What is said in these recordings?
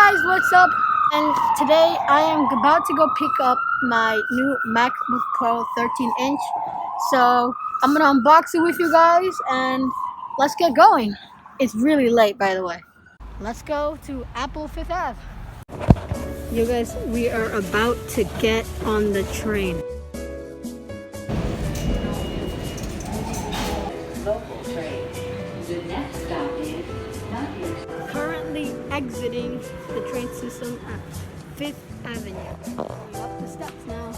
guys, what's up? And today I am about to go pick up my new MacBook Pro 13-inch. So I'm gonna unbox it with you guys and let's get going. It's really late, by the way. Let's go to Apple Fifth Ave. You guys, we are about to get on the train. Local train. The next stop is Currently exiting the train system at Fifth Avenue. Going up the steps now.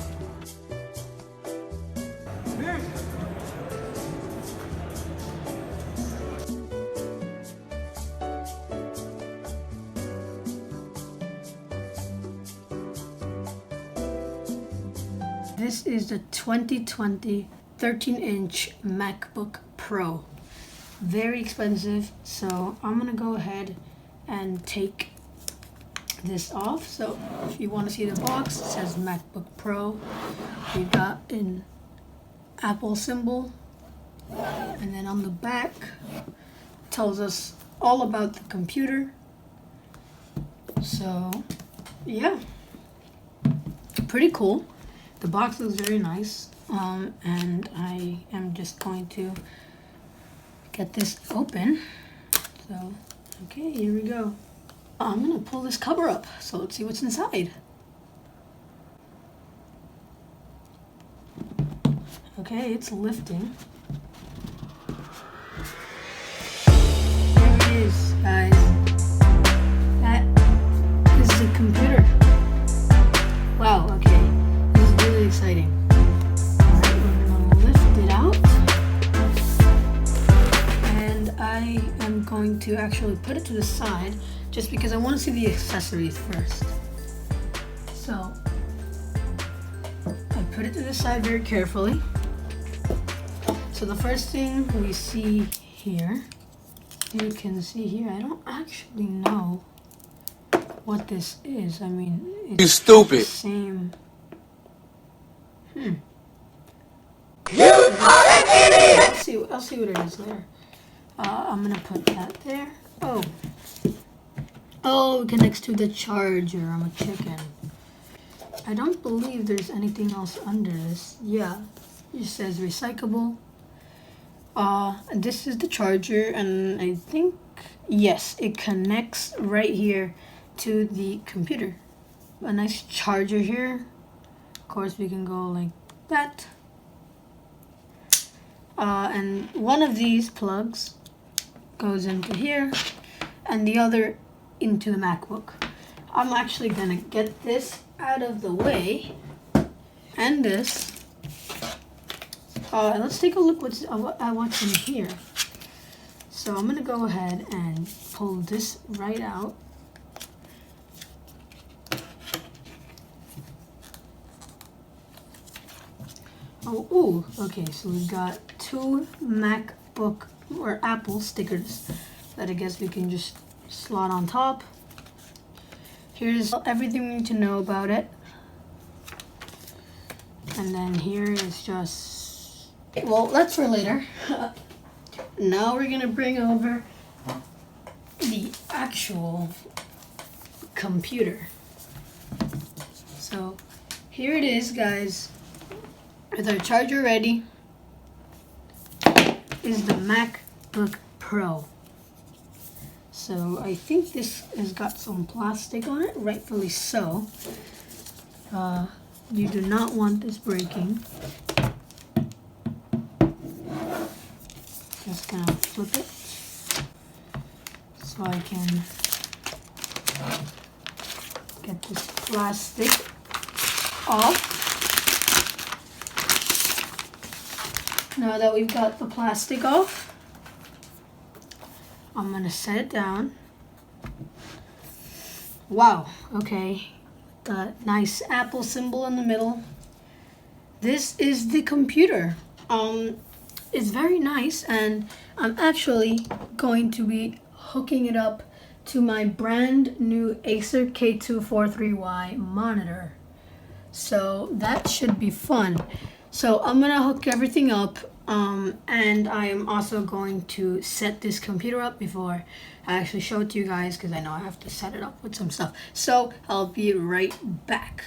This is the 2020 13-inch MacBook Pro. Very expensive, so I'm gonna go ahead and take this off. So if you want to see the box, it says MacBook Pro. We've got an Apple symbol, and then on the back tells us all about the computer. So yeah, pretty cool. The box looks very nice, and I am just going to get this open. So okay, here we go. I'm gonna pull this cover up, so let's see what's inside. Okay, it's lifting. There it is, guys. That is the computer. Wow, okay. This is really exciting. Alright, we're gonna lift it out. And I am going to actually put it to the side just because I want to see the accessories first. So I put it to the side very carefully. So the first thing we see here, you can see here, I don't actually know what this is. I mean, it's you stupid. the same. I'll see what it is later. I'm gonna put that there. Oh, it connects to the charger. I'm a chicken. I don't believe there's anything else under this. Yeah, it says recyclable. This is the charger, and I think, yes, it connects right here to the computer. A nice charger here. Of course, we can go like that. And one of these plugs goes into here, and the other into the MacBook. I'm actually gonna get this out of the way, and this. Let's take a look at what's in here. So I'm gonna go ahead and pull this right out. Oh, okay, so we've got two MacBook or Apple stickers that I guess we can just slot on top. Here's everything we need to know about it. And then here is just, well, that's for later. Now we're gonna bring over the actual computer. So here it is, guys. With our charger ready, is the MacBook Pro. So I think this has got some plastic on it, rightfully so. You do not want this breaking. Just gonna flip it so I can get this plastic off. Now that we've got the plastic off, I'm gonna set it down. Wow, okay. The nice Apple symbol in the middle. This is the computer. It's very nice, and I'm actually going to be hooking it up to my brand new Acer K243Y monitor. So that should be fun. So I'm gonna hook everything up. And I am also going to set this computer up before I actually show it to you guys, because I know I have to set it up with some stuff. So I'll be right back.